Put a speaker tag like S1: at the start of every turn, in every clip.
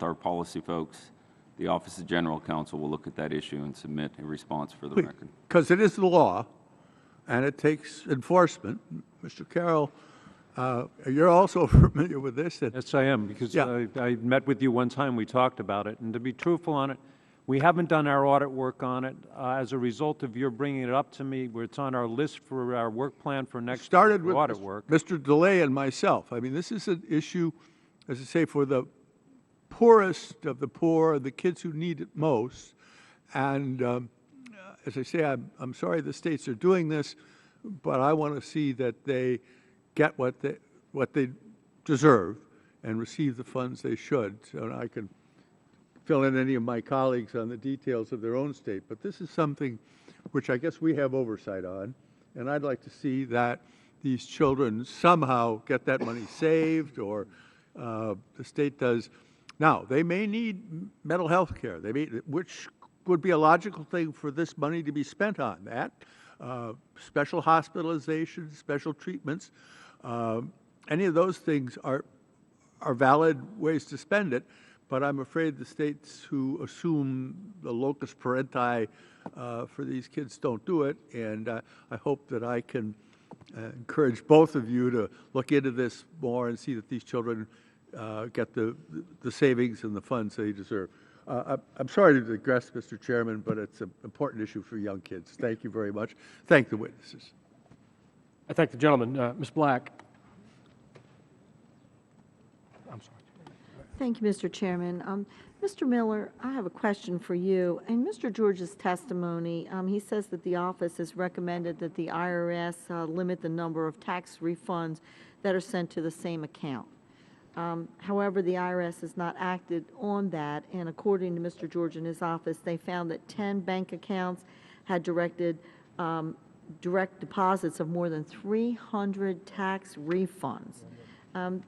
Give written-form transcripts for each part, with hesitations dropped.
S1: our policy folks, the Office of General Counsel will look at that issue and submit a response for the record.
S2: Because it is the law, and it takes enforcement. Mr. Carroll, you're also familiar with this.
S3: Yes, I am, because I met with you one time, we talked about it, and to be truthful on it, we haven't done our audit work on it. As a result of your bringing it up to me, it's on our list for our work plan for next
S2: started with
S3: audit work.
S2: Mr. DeLay and myself. I mean, this is an issue, as I say, for the poorest of the poor, the kids who need it most. And as I say, I'm sorry the states are doing this, but I want to see that they get what they deserve and receive the funds they should. So I can fill in any of my colleagues on the details of their own state. But this is something which I guess we have oversight on, and I'd like to see that these children somehow get that money saved, or the state does. Now, they may need mental health care, which would be a logical thing for this money to be spent on, that. Special hospitalization, special treatments, any of those things are valid ways to spend it, but I'm afraid the states who assume the locus parenti for these kids don't do it, and I hope that I can encourage both of you to look into this more and see that these children get the savings and the funds they deserve. I'm sorry to digress, Mr. Chairman, but it's an important issue for young kids. Thank you very much. Thank the witnesses.
S4: I thank the gentleman. Ms. Black. I'm sorry.
S5: Thank you, Mr. Chairman. Mr. Miller, I have a question for you. In Mr. George's testimony, he says that the office has recommended that the IRS limit the number of tax refunds that are sent to the same account. However, the IRS has not acted on that, and according to Mr. George and his office, they found that 10 bank accounts had direct deposits of more than 300 tax refunds.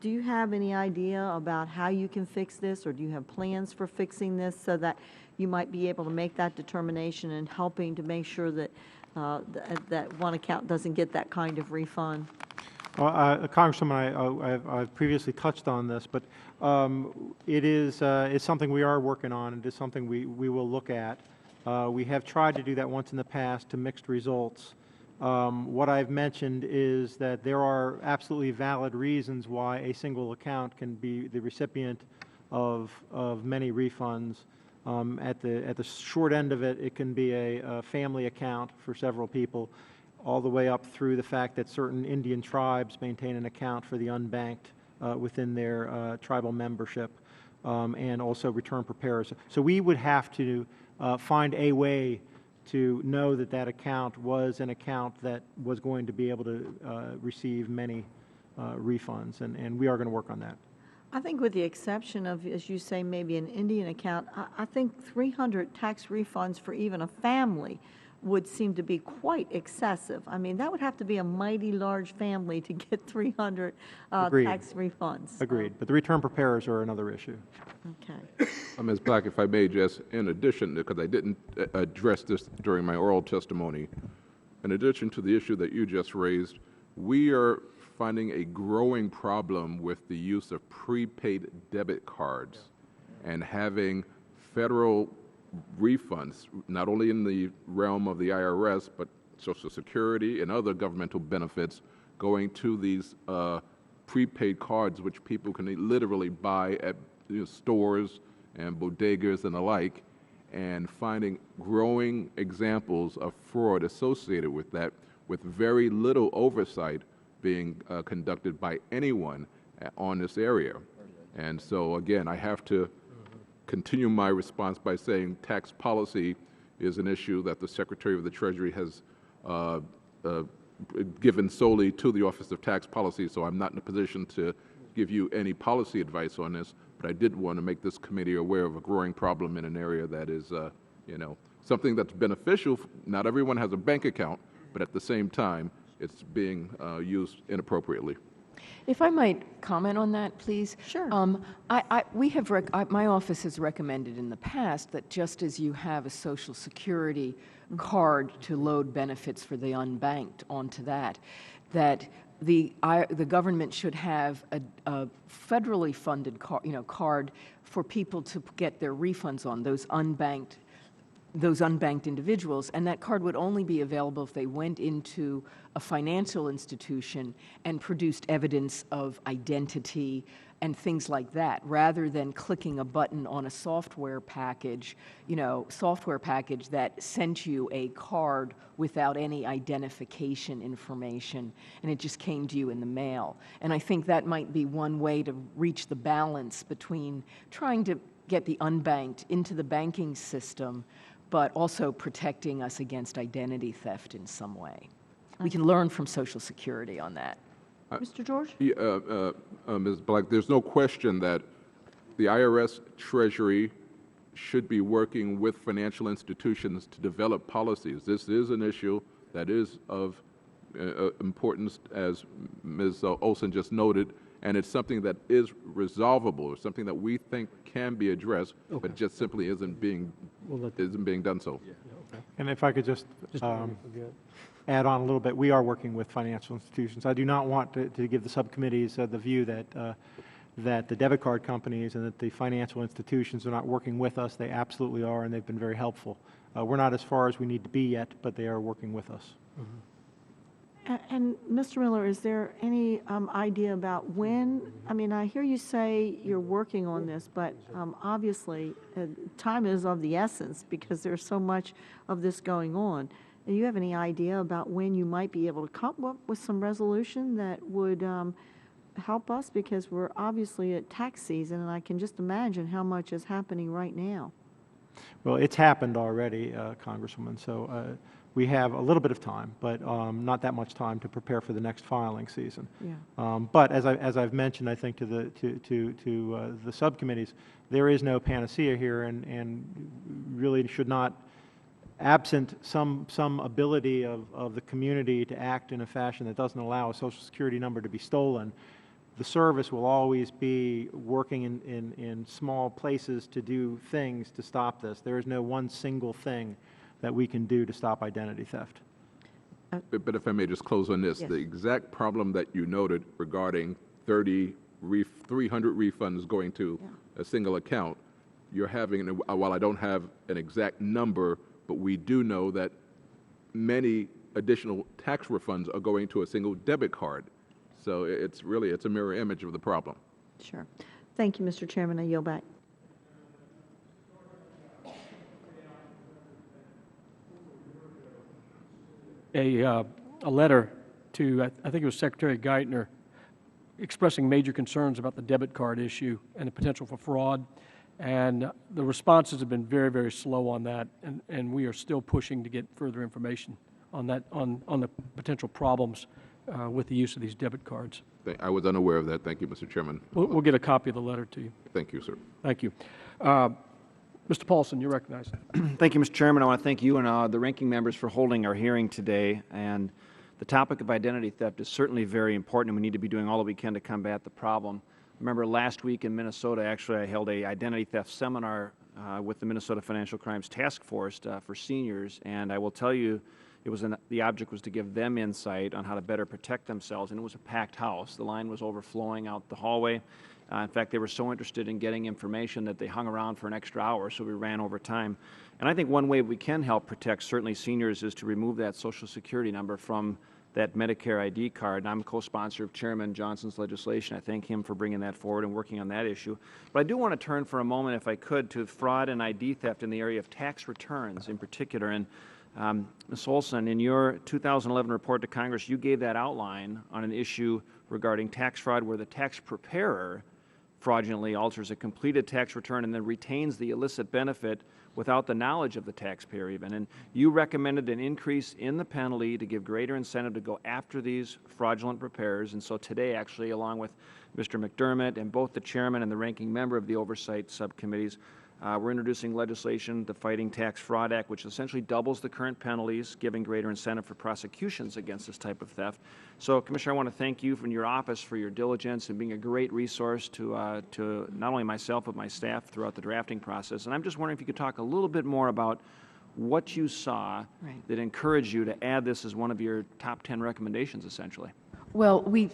S5: Do you have any idea about how you can fix this, or do you have plans for fixing this so that you might be able to make that determination and helping to make sure that that one account doesn't get that kind of refund?
S6: Well, Congresswoman, I've previously touched on this, but it's something we are working on. It is something we will look at. We have tried to do that once in the past to mixed results. What I've mentioned is that there are absolutely valid reasons why a single account can be the recipient of many refunds. At the short end of it, it can be a family account for several people, all the way up through the fact that certain Indian tribes maintain an account for the unbanked within their tribal membership, and also return preparers. So we would have to find a way to know that that account was an account that was going to be able to receive many refunds, and we are going to work on that.
S5: I think with the exception of, as you say, maybe an Indian account, I think 300 tax refunds for even a family would seem to be quite excessive. I mean, that would have to be a mighty large family to get 300 tax refunds.
S6: Agreed. But the return preparers are another issue.
S5: Okay.
S7: Ms. Black, if I may, just in addition, because I didn't address this during my oral testimony, in addition to the issue that you just raised, we are finding a growing problem with the use of prepaid debit cards and having federal refunds, not only in the realm of the IRS, but Social Security and other governmental benefits going to these prepaid cards, which people can literally buy at stores and bodegas and the like, and finding growing examples of fraud associated with that, with very little oversight being conducted by anyone on this area. And so, again, I have to continue my response by saying tax policy is an issue that the Secretary of the Treasury has given solely to the Office of Tax Policy, so I'm not in a position to give you any policy advice on this, but I did want to make this committee aware of a growing problem in an area that is, something that's beneficial. Not everyone has a bank account, but at the same time, it's being used inappropriately.
S8: If I might comment on that, please.
S5: Sure.
S8: My office has recommended in the past that just as you have a Social Security card to load benefits for the unbanked onto that the government should have a federally funded card for people to get their refunds on, those unbanked individuals, and that card would only be available if they went into a financial institution and produced evidence of identity and things like that, rather than clicking a button on a software package that sent you a card without any identification information, and it just came to you in the mail. And I think that might be one way to reach the balance between trying to get the unbanked into the banking system, but also protecting us against identity theft in some way. We can learn from Social Security on that.
S5: Mr. George?
S7: Ms. Black, there's no question that the IRS, Treasury should be working with financial institutions to develop policies. This is an issue that is of importance, as Ms. Olsen just noted, and it's something that is resolvable. It's something that we think can be addressed, but just simply isn't being done so.
S6: And if I could just add on a little bit, we are working with financial institutions. I do not want to give the subcommittees the view that the debit card companies and that the financial institutions are not working with us. They absolutely are, and they've been very helpful. We're not as far as we need to be yet, but they are working with us.
S5: And Mr. Miller, is there any idea about when? I mean, I hear you say you're working on this, but obviously time is of the essence because there's so much of this going on. Do you have any idea about when you might be able to come up with some resolution that would help us? Because we're obviously at tax season, and I can just imagine how much is happening right now.
S6: Well, it's happened already, Congresswoman, so we have a little bit of time, but not that much time to prepare for the next filing season.
S5: Yeah.
S6: But as I've mentioned, I think to the subcommittees, there is no panacea here, and really should not, absent some ability of the community to act in a fashion that doesn't allow a Social Security number to be stolen, the service will always be working in small places to do things to stop this. There is no one single thing that we can do to stop identity theft.
S7: But if I may just close on this,
S5: Yes.
S7: the exact problem that you noted regarding 300 refunds going to a single account, you're having, while I don't have an exact number, but we do know that many additional tax refunds are going to a single debit card. So it's a mirror image of the problem.
S5: Sure. Thank you, Mr. Chairman. I yield back.
S4: A letter to, I think it was Secretary Geithner, expressing major concerns about the debit card issue and the potential for fraud. And the responses have been very, very slow on that, and we are still pushing to get further information on that, on the potential problems with the use of these debit cards.
S7: I was unaware of that. Thank you, Mr. Chairman.
S4: We'll get a copy of the letter to you.
S7: Thank you, sir.
S4: Thank you. Mr. Paulsen, you're recognized.
S9: Thank you, Mr. Chairman. I want to thank you and the ranking members for holding our hearing today. And the topic of identity theft is certainly very important, and we need to be doing all that we can to combat the problem. Remember last week in Minnesota, actually, I held a identity theft seminar with the Minnesota Financial Crimes Task Force for seniors, and I will tell you, the object was to give them insight on how to better protect themselves, and it was a packed house. The line was overflowing out the hallway. In fact, they were so interested in getting information that they hung around for an extra hour, so we ran over time. And I think one way we can help protect certainly seniors is to remove that Social Security number from that Medicare ID card. And I'm a co-sponsor of Chairman Johnson's legislation. I thank him for bringing that forward and working on that issue. But I do want to turn for a moment, if I could, to fraud and ID theft in the area of tax returns in particular. And Ms. Olsen, in your 2011 report to Congress, you gave that outline on an issue regarding tax fraud where the tax preparer fraudulently alters a completed tax return and then retains the illicit benefit without the knowledge of the taxpayer even. And you recommended an increase in the penalty to give greater incentive to go after these fraudulent preparers. And so today, actually, along with Mr. McDermott and both the chairman and the ranking member of the Oversight Subcommittees, we're introducing legislation, the Fighting Tax Fraud Act, which essentially doubles the current penalties, giving greater incentive for prosecutions against this type of theft. So, Commissioner, I want to thank you from your office for your diligence and being a great resource to not only myself but my staff throughout the drafting process. And I'm just wondering if you could talk a little bit more about what you saw that encouraged you to add this as one of your top 10 recommendations, essentially.
S8: Well, the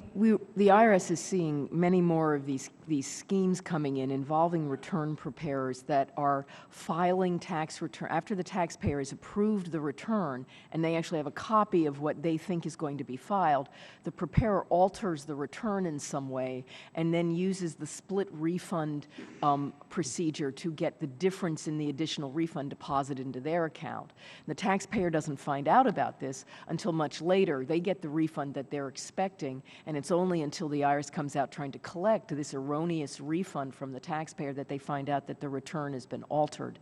S8: IRS is seeing many more of these schemes coming in involving return preparers that are filing tax return after the taxpayer has approved the return and they actually have a copy of what they think is going to be filed. The preparer alters the return in some way and then uses the split refund procedure to get the difference in the additional refund deposited into their account. The taxpayer doesn't find out about this until much later. They get the refund that they're expecting, and it's only until the IRS comes out trying to collect this erroneous refund from the taxpayer that they find out that the return has been altered.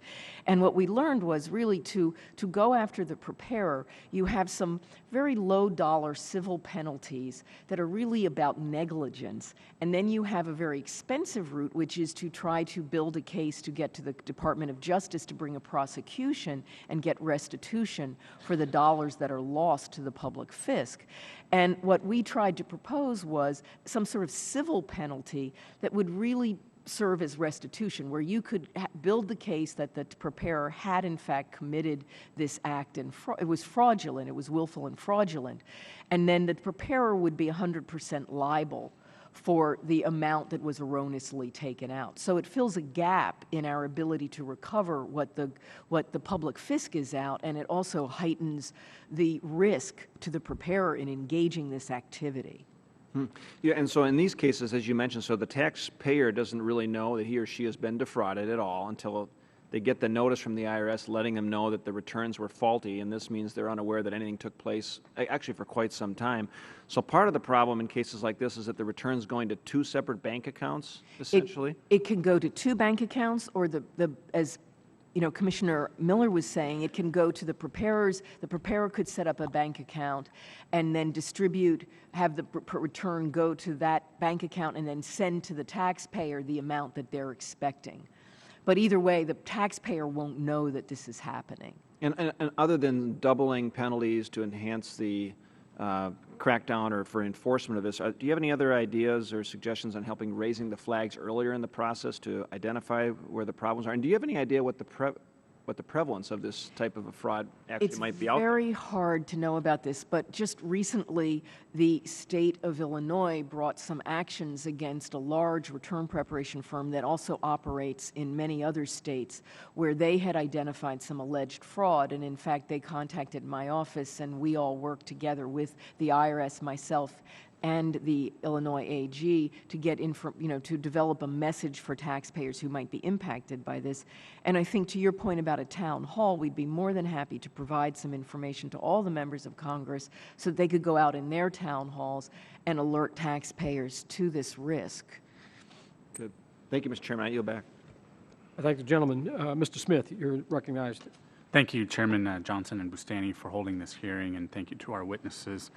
S8: And what we learned was really to go after the preparer, you have some very low dollar civil penalties that are really about negligence, and then you have a very expensive route, which is to try to build a case to get to the Department of Justice to bring a prosecution and get restitution for the dollars that are lost to the public fisc. And what we tried to propose was some sort of civil penalty that would really serve as restitution, where you could build the case that the preparer had in fact committed this act and it was fraudulent, it was willful and fraudulent, and then the preparer would be 100% liable for the amount that was erroneously taken out. So it fills a gap in our ability to recover what the public fisc is out, and it also heightens the risk to the preparer in engaging this activity.
S9: Yeah, and so in these cases, as you mentioned, so the taxpayer doesn't really know that he or she has been defrauded at all until they get the notice from the IRS letting them know that the returns were faulty, and this means they're unaware that anything took place actually for quite some time. So part of the problem in cases like this is that the return's going to two separate bank accounts, essentially?
S8: It can go to two bank accounts, or as you know, Commissioner Miller was saying, it can go to the preparers. The preparer could set up a bank account and then have the return go to that bank account and then send to the taxpayer the amount that they're expecting. But either way, the taxpayer won't know that this is happening.
S9: And other than doubling penalties to enhance the crackdown or for enforcement of this, do you have any other ideas or suggestions on helping raising the flags earlier in the process to identify where the problems are? And do you have any idea what the prevalence of this type of a fraud actually might be out there?
S8: It's very hard to know about this, but just recently the state of Illinois brought some actions against a large return preparation firm that also operates in many other states where they had identified some alleged fraud, and in fact they contacted my office and we all worked together with the IRS, myself, and the Illinois AG to get to develop a message for taxpayers who might be impacted by this. And I think to your point about a town hall, we'd be more than happy to provide some information to all the members of Congress so that they could go out in their town halls and alert taxpayers to this risk.
S9: Good. Thank you, Mr. Chairman. I yield back.
S4: I thank the gentleman. Mr. Smith, you're recognized.
S10: Thank you, Chairman Johnson and Bustani, for holding this hearing, and thank you to our witnesses.